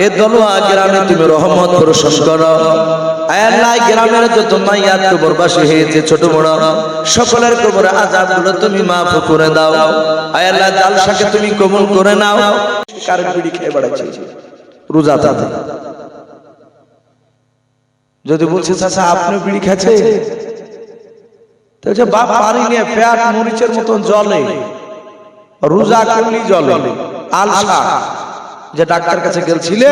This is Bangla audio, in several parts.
এ দলুয়া গ্রামে তুমি রহমত বর্ষণ করো। আয় আল্লাহ, গ্রামের যত মাইয়াত কবরবাসী হয়েছে ছোট বড় সকলের কবর আযাবগুলো তুমি মাফ করে দাও। আয় আল্লাহ, জালসাকে তুমি কবুল করে নাও। কার বিড়ি খেয়ে বেড়াচ্ছে রোজা থাকে, যদি বলছে চাচা আপনি বিড়ি খাচ্ছে, তাহলে বাপ পারি নিয়ে পেট মরিচের মতন জলে, রোজা করলি জলে আলসা, যে ডাক্তার কাছে গেলছিলে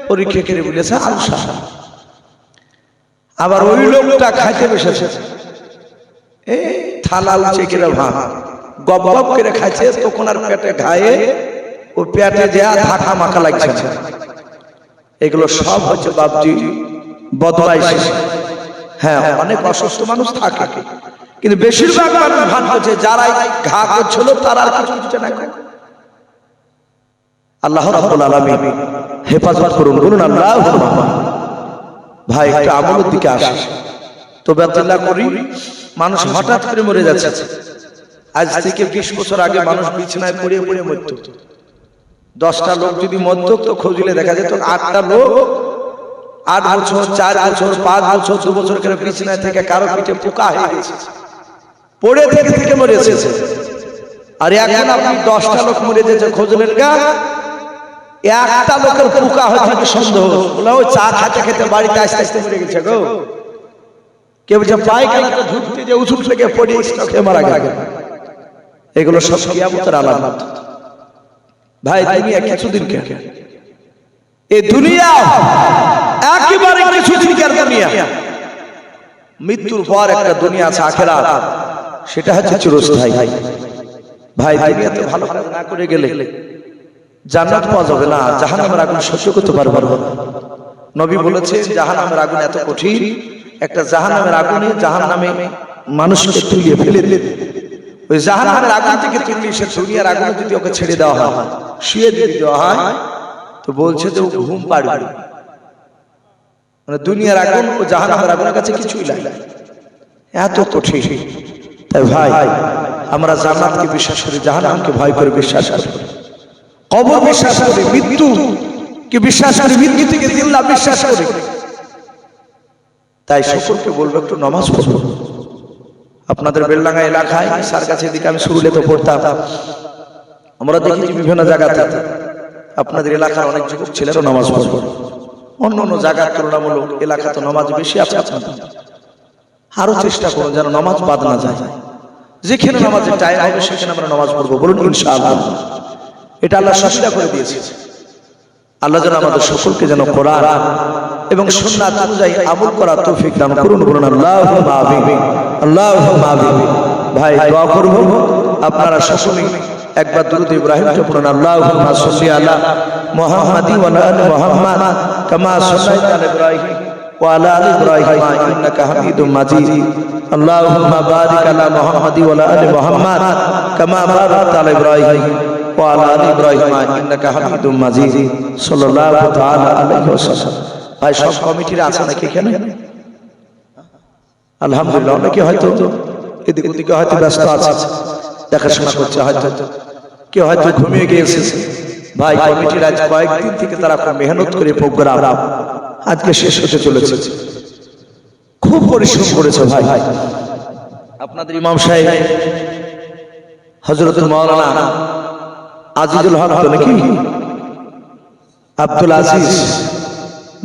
পরীক্ষা করে বলেছে আলসা। আবার ওই লোকটা খাইতে বসেছে, এই থালা উঁচে করে ভাত গপ গপ করে খাইছে, তখন আর পেটে ঘায়ে ও পেটে দেয়া ধাক্কা মাখা লাগছে। এগুলো সব হচ্ছে বাপজি বদমাইশি। হ্যাঁ, অনেক অসুস্থ মানুষ থাকে, কিন্তু বেশিরভাগ মানুষ ভান করছে যারা ঘা করছিল তারা আর কিছু বুঝছে না। আল্লাহ রাব্বুল আলামিন হেফাজত করুন, বলুন আল্লাহুম্মা। ভাই একটা আমলের দিকে আসে তো বেতলা করি, মানুষ হঠাৎ করে মরে যাচ্ছে। আজ থেকে 20 বছর আগে মানুষ বিছানায় পড়ে পড়ে মরত। 10টা লোক যদি মরত তো খুঁজলে দেখা যেত 8টা লোক 8 বছর 4 বছর 5 বছর 2 বছর করে বিছানায় থেকে কারো পিঠে পোকা হয়ে গেছে, পড়ে থেকে মরেছে। আর এখন আপনি 10টা লোক মরে যেতে খুঁজলেন গা, একটা লোকের পোকা হয়তো সন্দেহ বলে ওই চা খেতে বাড়িতে আস্তে আস্তে মরে গেছে গো। কেউ বলছে পায়খানাতে ঢুকতে যে উঁচু থেকে পড়ে স্ট্রোকে মারা গেল। এগুলো সব কিয়ামতের আলামত। ভাই দুনিয়া কিছুদিন কে, এই দুনিয়া একেবারে কিছুদিনকার দুনিয়া। মৃত্যুর পর একটা দুনিয়া আছে আখিরাত, সেটা হচ্ছে চিরস্থায়ী। ভাই দুনিয়াতে ভালো কাজ না করে গেলে জান্নাত পাওয়া যাবে না, জাহান্নামের আগুন সহ্য করতে পারবে না। নবী বলেছেন জাহান্নামের আগুন এত কঠিন, একটা জাহান্নামের আগুনে জাহান্নামে মানুষকে তুলিয়ে ফেলে দিলে ওই জাহান্নামের আগুন থেকে তুললে সে দুনিয়ার আগুনে যদি ওকে ছেড়ে দেওয়া হয়, শুয়ে দিয়ে দেওয়া হয়, তো বলছে যে ও ঘুম পাড়বে। মানে দুনিয়ার আগুন ও জাহান্নামের আগুনের কাছে কিছুই লাগে, এত কঠিন। তাই ভাই আমরা জান্নাতকে বিশ্বাস করি, জাহান্নামকে ভয় করে বিশ্বাস করি, কবর বিশ্বাস করি, মৃত্যু কি বিশ্বাস করি, মৃত্যু থেকে জিন্দা বিশ্বাস করি। তাই সকলকে বলবো একটু নামাজ পড়ো। আপনাদের বেলডাঙ্গা এলাকায় স্যার কাছে দিকে আমি শুরুলে তো পড়তাম, আমরা দেখেছি বিভিন্ন জায়গাতে আপনাদের এলাকার অনেক যুবক ছেলেরা নামাজ পড়ে। অন্য অন্য জায়গার তুলনামূলক এলাকা তো নামাজ বেশি আছে আপনাদের, আরো চেষ্টা করুন যেন নামাজ বাদ না যায়। যেখানে নামাজের টাইম হবে সেখানে আমরা নামাজ পড়বো, বলুন ইনশাআল্লাহ। এটা আল্লাহ সুবিধা করে দিয়েছে। আল্লাহ যেন আমাদের সকলকে যেন কোরআন এবং সুন্নাত অনুযায়ী আমল করার তৌফিক দান করুন, বলুন আল্লাহুম্মা আমিন, আল্লাহুম্মা আমিন। ভাই দোয়া করব আপনারা সকলেই একবার দুরূদ ইব্রাহিমটা পড়ুন। আল্লাহুম্মা সাল্লি আলা মুহাম্মাদি ওয়া আলা আলি মুহাম্মাদ কামা সাল্লাইতা আলা ইব্রাহিম ওয়া আলা আলি ইব্রাহিম ইন্নাকা হামিদুম মাজিদ। আল্লাহুম্মা বারিক আলা মুহাম্মাদি ওয়া আলা আলি মুহাম্মাদ কামা বারাকতা আলা ইব্রাহিম ওয়া আলা আলি ইব্রাহিম ইন্নাকা হামিদুম মাজিদ। সাল্লাল্লাহু তাআলা আলাইহি ওয়াসাল্লাম। ভাই সব কমিটির আছে নাকি এখানে? আলহামদুলিল্লাহ। অনেকে হয়তো এদিক ওদিকে হয়তো ব্যস্ত আছে, দেখাশোনা করছে, হয়তো কেউ হয়তো ঘুমিয়ে গিয়েছে। ভাই কমিটির আজ কয়েকদিন থেকে তারা খুব মেহনত করে প্রোগ্রাম আজকে শেষ হতে চলেছে, খুব পরিশ্রম করেছে। ভাই আপনাদের ইমাম সাহেব হযরতুল মাওলানা আজিজুল হক নাকি আব্দুল আজিজ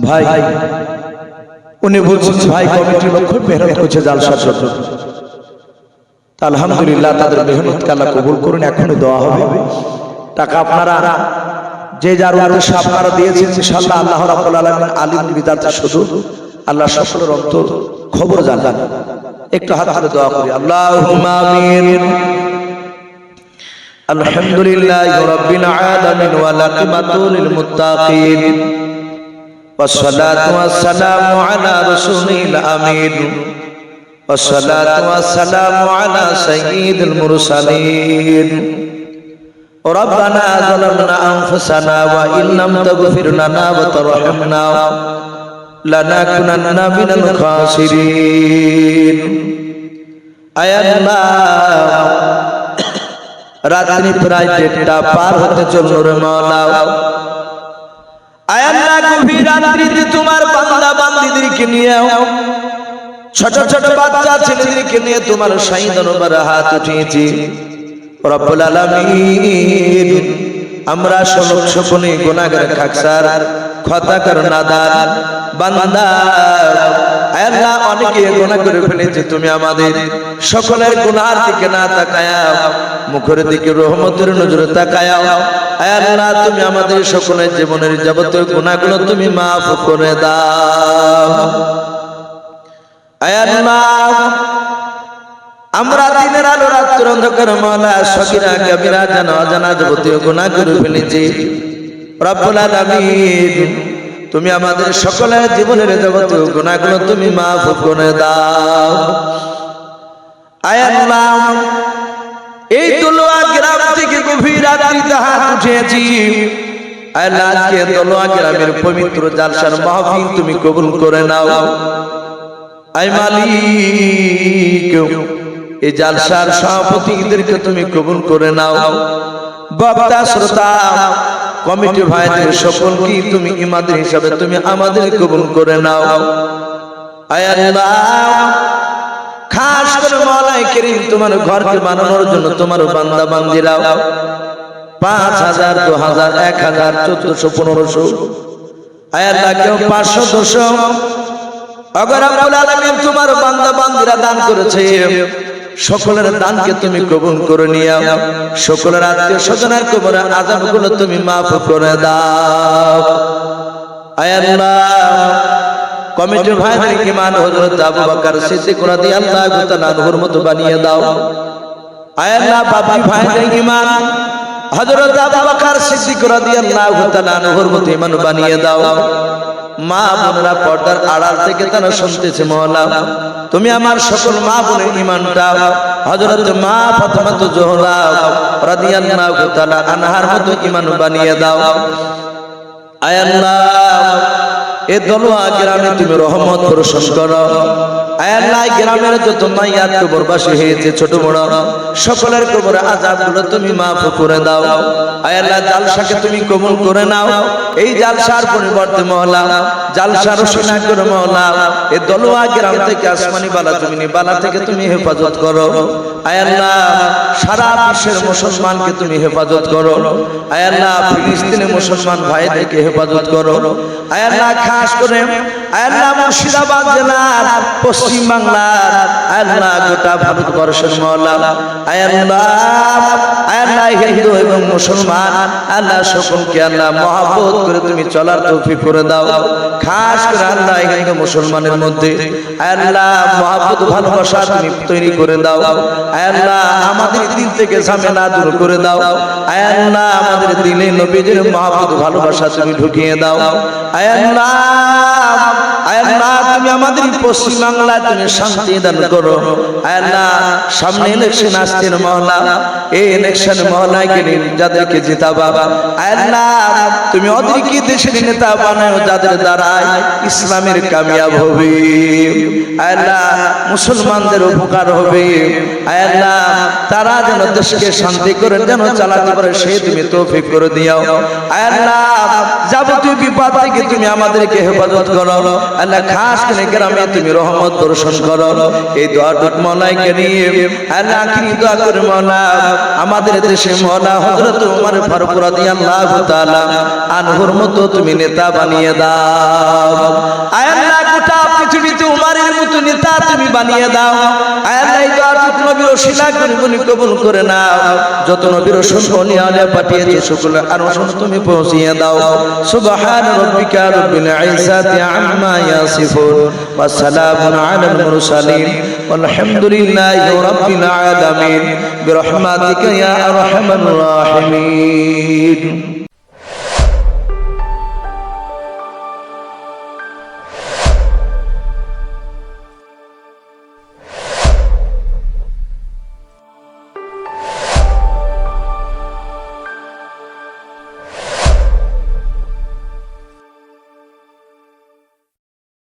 ভাই, উনি বলছেন ভাই কমিটির লোক খুব মেহনত করছে জালসার জন্য। আলহামদুলিল্লাহ, তাদের মেহনতকে আল্লাহ কবুল করুন। এখনো দেওয়া হবে টাকা, আপনারা যে যার উদ্দেশ্যে আপনারা দিয়েছেন ইনশাআল্লাহ আল্লাহ রাব্বুল আলামিন আলিম বিদাতা শুধু আল্লাহ সকলের অন্তর খবর জানেন। একটু হাত হাতে দোয়া করি, আল্লাহুম্মা আমিন। আলহামদুলিল্লাহি রাব্বিল আলামিন ওয়াল আকিবাতু লিল মুত্তাকিন ওয়াসসালাতু ওয়াসসালামু আলা রাসূলিল আমিন ওয়াসসালাতু ওয়াসসালামু আলা সাইয়্যিদিল মুরসালিন। রব্বানা যালামনা আনফুসানা ওয়া ইল্লাম তাগফির লানা ওয়া তারহামনা লানাকুনান্না মিনাল খাসিরিন। আয় আল্লাহ, রাত্রি প্রায় 1:30 পার হতে চলল রে মাওলা। আয় আল্লাহ গভীর রাত্রিতে তোমার বান্দা বান্দীদেরকে নিয়ে ছোট ছোট বাচ্চা ছেলেদেরকে নিয়ে তোমার শাহী দরবারে হাত উঠিয়েছি রব্বুল আলামিন। আমরা সকলে গুনাহগার খাকসার খতাকার নাদান বান্দা। আয় আল্লাহ অনেকে গুনাহ করে ফেলেছে, তুমি আমাদের সকলের গুনাহের দিকে না তাকায়া মুখের দিকে রহমতের নজরে তাকায়া। আয় আল্লাহ তুমি আমাদের সকলের জীবনের যাবতীয় গুনাহগুলো তুমি মাফ করে দাও। আয় আল্লাহ আমরা দিনের আলো রাতের অন্ধকার মাওলা সগীরা কবিরা জানা অজানা যাবতীয় গুনাহ করে ফেলেছি রব্বুল আলামিন। তুমি আমাদের সকলের জীবনের যাবতীয় গুনাহগুলো তুমি মাফ করে দাও। আয় আল্লাহ এই দলুয়া গ্রাম থেকে গভীর রাত্রিতে হাত উঠিয়েছি। আয় আল্লাহ আজকে দলুয়া গ্রামের পবিত্র জালসার মাহফিল তুমি কবুল করে নাও। আয় মালিক এই জালসার সভাপতিদেরকে তুমি কবুল করে নাও। বক্তা শ্রোতা কমিটি ভাইদের সকলকে তুমি ইমাদের হিসাবে তুমি আমাদের কবুল করে নাও। আয় আল্লাহ খাস করে মাওলাই করিম তোমার ঘরকে বানানোর জন্য তোমার বান্দা বান্দীরা 5000 2000 1000 1400 1500 আয় আল্লাহ কেউ 500 200 अगर रब्बुल आलामीन तुम्हार बांदा बांदीरा दान करेছে সকলের দানকে তুমি কবুল করে নিও। সকলের আত্মীয় স্বজনের কবরের আযাবগুলো তুমি মাফ করে দাও। আয় আল্লাহ কমিটির ভাইদের ইমান হযরত আবু বকর সিদ্দিক রাদিয়াল্লাহু তাআলা আনহুর মতো বানিয়ে দাও। আয় আল্লাহ বাবা ভাইদের ইমান হযরত আবু বকর সিদ্দিক রাদিয়াল্লাহু তাআলা আনহুর মতো ইমান বানিয়ে দাও। মা বোনেরা পর্দার আড়াল থেকে তারা শুনতেছে মাওলা তুমি আমার সকল মা বোনের ঈমানটা হযরত মা ফাতেমা জোহরা রাদিয়াল্লাহু তাআলা আনহার মতো ঈমান বানিয়ে দাও। আয় আল্লাহ এই দলুয়া গ্রামে তুমি রহমত বর্ষণ করো। আয় আল্লাহ গ্রামের যত মাইয়াত কবরবাসী হয়েছে ছোট বড় সকলের কবরে আযাবগুলো তুমি মাফ করে দাও। আয় আল্লাহ জালসাকে তুমি কবুল করে নাও। এই জালসার পরিবর্তে মাওলা জালসার রোশনা করে মাওলা এই দলুয়া গ্রাম থেকে আসমানি বালা জমিনি বালা থেকে তুমি হেফাজত করো। আয় আল্লাহ সারা বিশ্বের মুসলমানকে তুমি হেফাজত করো। আয় আল্লাহ ফিলিস্তিনের মুসলমান ভাইদেরকে হেফাজত করো। আয় আল্লাহ খাস করে আয় আল্লাহ মুর্শিদাবাদ জেলার পশ্চিম বাংলার আয় আল্লাহ গোটা ভারতবর্ষের মাওলা আয় আল্লাহ হিন্দু এবং মুসলমান আল্লাহ সকলকে আল্লাহ মহব্বত করে তুমি চলার তৌফিক করে দাও। খাস করে আল্লাহ হিন্দু মুসলমানের মধ্যে আয় আল্লাহ মহব্বত ভালোবাসা তুমি তৈরি করে দাও। আয় আল্লাহ আমাদের দিল থেকে ঝামেলা দূর করে দাও। আয় আল্লাহ আমাদের দিলে নবীজির মহব্বত ভালোবাসা তুমি ঢুকিয়ে দাও। আয় আল্লাহ তুমি আমাদের পশ্চিম বাংলায় তুমি শান্তি দান করো। আয় আল্লাহ সামনে ইলেকশন আসছে মাওলা এই ইলেকশন মহলায় গেলে যাদেরকে জিতাবা আয় আল্লাহ তুমি ওদেরকে দেশের নেতা বানাও যাদের দ্বারা ইসলামের কামিয়াব হবে। আয় আল্লাহ মুসলমানদের উপকার হবে। আয় আল্লাহ তারা যেন দেশকে শান্তি করে যেন চালাতে পারে সেই তুমি তৌফিক করে দিও। আয় আল্লাহ যাবতীয় বিপদ থেকে তুমি আমাদেরকে হেফাজত করো। আল্লাহ খাস করে গ্রামে তুমি রহমত বর্ষণ করো। এই দোয়াটুকু মাওলাকে নিয়ে আল্লাহ আখিরি দোয়া করে মাওলা আমাদের দেশে মাওলা হযরত ওমর ফারুক রাদিয়াল্লাহু তাআলা আনহুর মতো তুমি নেতা বানিয়ে দাও। আয় আল্লাহ গোটা পৃথিবীতে ওমরের মতো নেতা তুমি বানিয়ে দাও। আয় আল্লাহ এই দোয়াটুকু নবীর ওসিলা করে তুমি কবুল করে নাও। যত নবীর রাসূল ওলি আউলিয়া পাঠিয়েছে সকলের আরশ তুমি পৌঁছিয়ে দাও। সুবহান রাব্বিকা রাব্বিল ইজ্জাতি আম্মা ইয়াসিফুন ওয়া সালামুন আলাল মুরসালিন ওয়ালহামদুলিল্লাহি রাব্বিল আলামিন বিরহমাতিকা ইয়া আরহামার রাহিমিন।